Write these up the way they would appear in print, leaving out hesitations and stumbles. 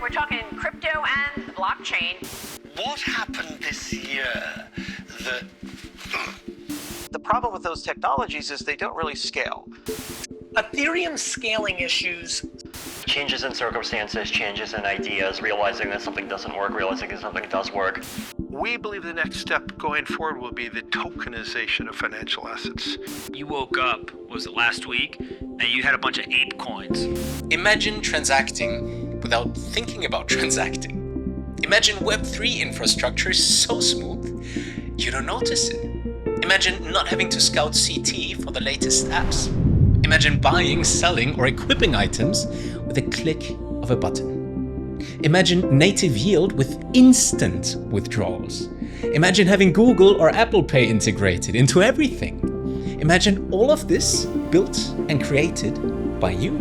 We're talking crypto and the blockchain. What happened this year that... The problem with those technologies is they don't really scale. Ethereum scaling issues. Changes in circumstances, changes in ideas, realizing that something doesn't work, realizing that something does work. We believe the next step going forward will be the tokenization of financial assets. You woke up, was it last week, and you had a bunch of ape coins. Imagine transacting without thinking about transacting. Imagine Web3 infrastructure is so smooth, you don't notice it. Imagine not having to scout CT for the latest apps. Imagine buying, selling, or equipping items with a click of a button. Imagine native yield with instant withdrawals. Imagine having Google or Apple Pay integrated into everything. Imagine all of this built and created by you,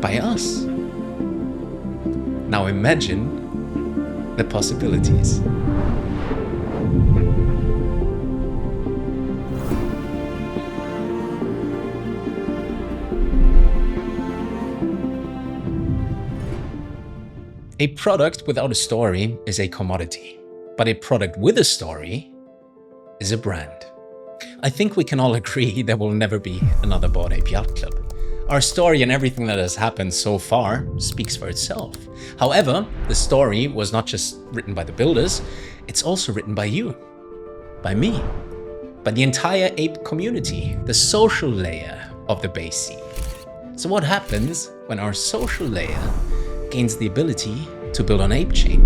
by us. Now imagine the possibilities. A product without a story is a commodity, but a product with a story is a brand. I think we can all agree there will never be another Bored Ape Yacht Club. Our story and everything that has happened so far speaks for itself. However, the story was not just written by the builders, it's also written by you, by me, by the entire ape community, the social layer of the base sea. So what happens when our social layer gains the ability to build on ApeChain?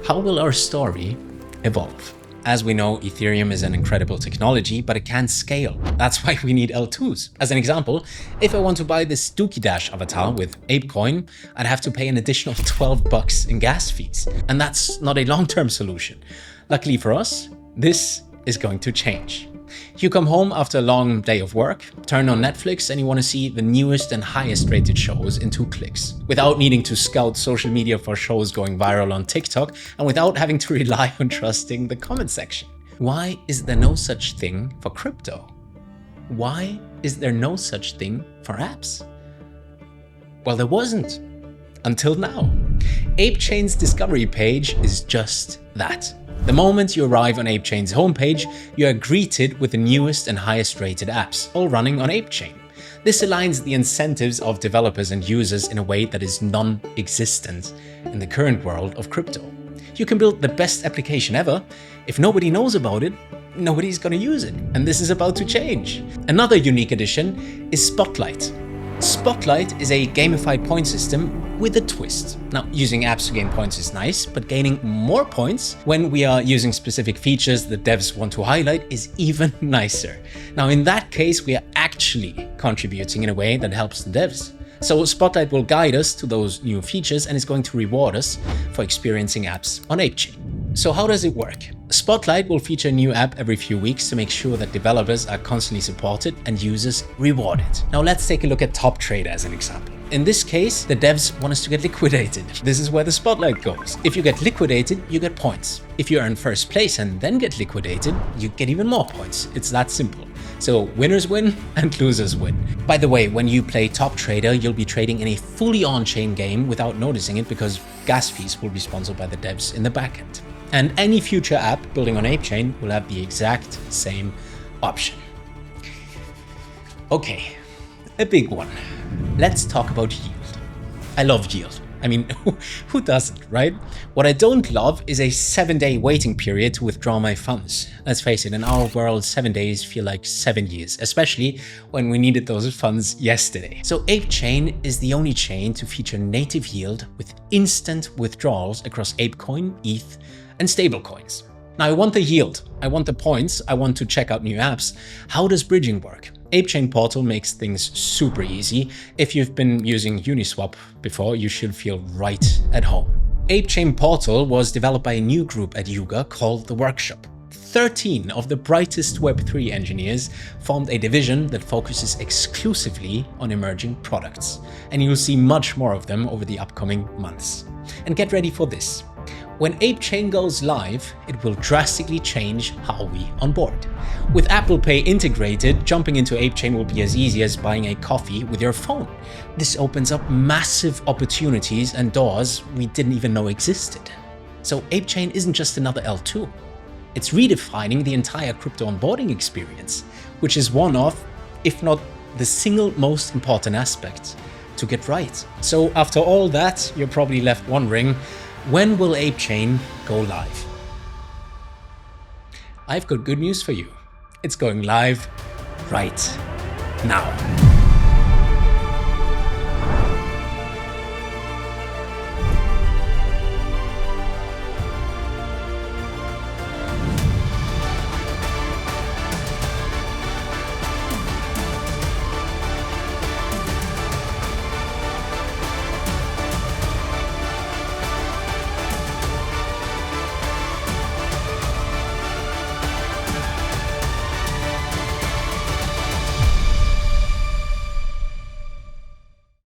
How will our story evolve? As we know, Ethereum is an incredible technology, but it can't scale. That's why we need L2s. As an example, if I want to buy this Dookie Dash avatar with ApeCoin, I'd have to pay an additional $12 in gas fees. And that's not a long-term solution. Luckily for us, this is going to change. You come home after a long day of work, turn on Netflix, and you want to see the newest and highest rated shows in 2 clicks, without needing to scout social media for shows going viral on TikTok, and without having to rely on trusting the comment section. Why is there no such thing for crypto? Why is there no such thing for apps? Well, there wasn't until now. ApeChain's discovery page is just that. The moment you arrive on ApeChain's homepage, you are greeted with the newest and highest rated apps, all running on ApeChain. This aligns the incentives of developers and users in a way that is non-existent in the current world of crypto. You can build the best application ever. If nobody knows about it, nobody's gonna use it, and this is about to change. Another unique addition is Spotlight. Spotlight is a gamified point system with a twist. Now, using apps to gain points is nice, but gaining more points when we are using specific features the devs want to highlight is even nicer. Now, in that case, we are actually contributing in a way that helps the devs. So Spotlight will guide us to those new features and is going to reward us for experiencing apps on ApeChain. So how does it work? Spotlight will feature a new app every few weeks to make sure that developers are constantly supported and users rewarded. Now let's take a look at Top Trader as an example. In this case, the devs want us to get liquidated. This is where the spotlight goes. If you get liquidated, you get points. If you are in first place and then get liquidated, you get even more points. It's that simple. So winners win and losers win. By the way, when you play Top Trader, you'll be trading in a fully on-chain game without noticing it because gas fees will be sponsored by the devs in the backend. And any future app building on ApeChain will have the exact same option. Okay, a big one. Let's talk about yield. I love yield. I mean, who doesn't, right? What I don't love is a 7-day waiting period to withdraw my funds. Let's face it, in our world, 7 days feel like 7 years, especially when we needed those funds yesterday. So ApeChain is the only chain to feature native yield with instant withdrawals across ApeCoin, ETH, and stablecoins. Now I want the yield, I want the points, I want to check out new apps. How does bridging work? ApeChain Portal makes things super easy. If you've been using Uniswap before, you should feel right at home. ApeChain Portal was developed by a new group at Yuga called The Workshop. 13 of the brightest Web3 engineers formed a division that focuses exclusively on emerging products. And you'll see much more of them over the upcoming months. And get ready for this. When ApeChain goes live, it will drastically change how we onboard. With Apple Pay integrated, jumping into ApeChain will be as easy as buying a coffee with your phone. This opens up massive opportunities and doors we didn't even know existed. So ApeChain isn't just another L2. It's redefining the entire crypto onboarding experience, which is one of, if not the single most important aspect to get right. So after all that, you're probably left wondering, when will ApeChain go live? I've got good news for you. It's going live right now.